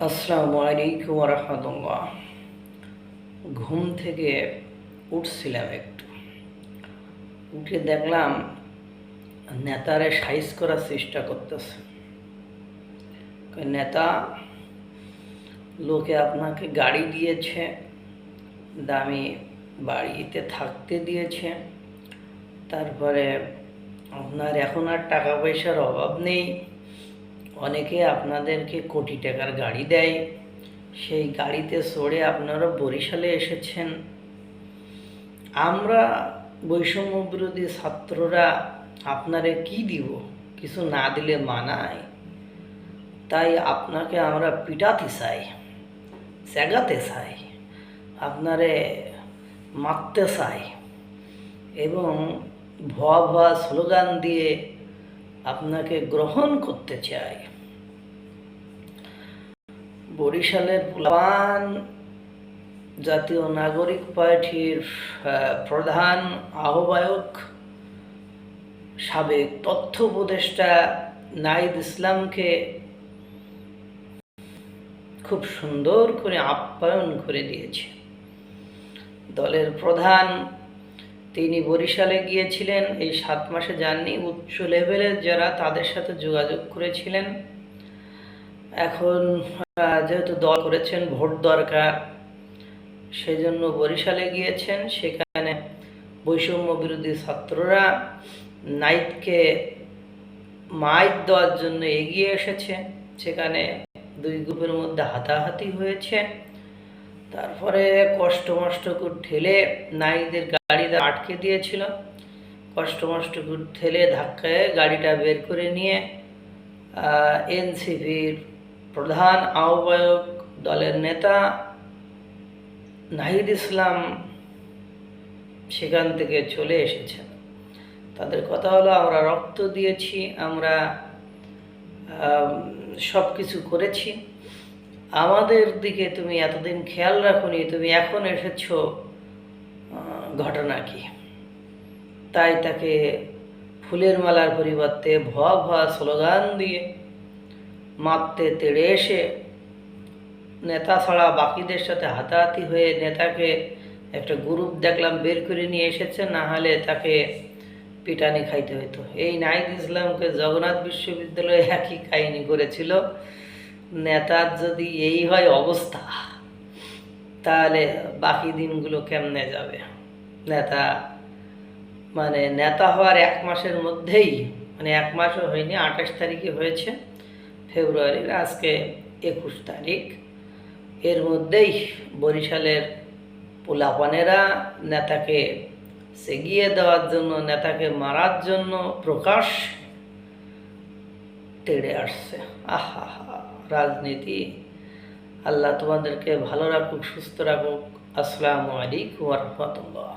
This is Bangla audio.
আসসালামু আলাইকুম ওয়া রাহমাতুল্লাহ। ঘুম থেকে উঠছিলাম, একটু উঠে দেখলাম নেতারে সাইজ করার চেষ্টা করতেছে। নেতা, লোকে আপনাকে গাড়ি দিয়েছে, দামি বাড়িতে থাকতে দিয়েছে, তারপরে আপনার এখন আর টাকা পয়সার অভাব নেই, অনেকে আপনাদেরকে কোটি টাকার গাড়ি দেয়, সেই গাড়িতে চড়ে আপনারা বরিশালে এসেছেন। আমরা বৈষম্য বিরোধী ছাত্ররা আপনারে কি দিব, কিছু না দিলে মানায়, তাই আপনাকে আমরা পিটাতে চাই, জাগাতে চাই, আপনারে মারতে চাই এবং ভুয়া ভুয়া স্লোগান দিয়ে আপনাকে গ্রহণ করতে চাই। বরিশালের প্লান জাতীয় নাগরিক পার্টির প্রধান আহ্বায়ক, সাবেক তথ্য উপদেষ্টা নাহিদ ইসলামকে খুব সুন্দর করে আপ্যায়ন করে দিয়েছে। দলের প্রধান তিনি বরিশালে গিয়েছিলেন, এই 7 মাসে যাননি, উচ্চ লেভেলের যারা তাদের সাথে যোগাযোগ করেছিলেন। এখন যেহেতু দল করেছেন, ভোট দরকার, সেজন্য বরিশালে গিয়েছেন। সেখানে বৈষম্য বিরোধী ছাত্ররা নাহিদকে মাইক দেওয়ার জন্য এগিয়ে এসেছে। সেখানে দুই গ্রুপের মধ্যে হাতাহাতি হয়েছে। তারপরে কষ্ট করে ঠেলে নাহিদের গাড়িটা আটকে দিয়েছিল, কষ্ট করে ঠেলে ধাক্কায় গাড়িটা বের করে নিয়ে এনসিপির প্রধান আহ্বায়ক, দলের নেতা নাহিদ ইসলাম সেখান থেকে চলে এসেছেন। তাদের কথা হলো, আমরা রক্ত দিয়েছি, আমরা সব কিছু করেছি, আমাদের দিকে তুমি এতদিন খেয়াল রাখোনি, তুমি এখন এসেছ, ঘটনা কি? তাই তাকে ফুলের মালার পরিবর্তে ভুয়া ভুয়া স্লোগান দিয়ে মারতে তেড়ে এসে নেতা ছাড়া বাকিদের সাথে হাতাহাতি হয়ে নেতাকে একটা গ্রুপ দেখলাম বের করে নিয়ে এসেছে, না হলে তাকে পিটানি খাইতে হতো। এই নাহিদ ইসলামকে জগন্নাথ বিশ্ববিদ্যালয়ে একই কাহিনী করেছিল। নেতার যদি এই হয় অবস্থা, তাহলে বাকি দিনগুলো কেমনে যাবে? নেতা হওয়ার 1 মাসের মধ্যেই, 1 মাসও হয়নি, 28 তারিখে হয়েছে ফেব্রুয়ারির, আজকে 21 তারিখ, এর মধ্যেই বরিশালের পোলাপানেরা নেতাকে সেগিয়ে দেওয়ার জন্য, নেতাকে মারার জন্য প্রকাশ তেড়ে আসছে। আহা, রাজনীতি! আল্লাহ তোমাদেরকে ভালো রাখুক, সুস্থ রাখুক। আসসালামু আলাইকুম ওয়া রাহমাতুল্লাহ।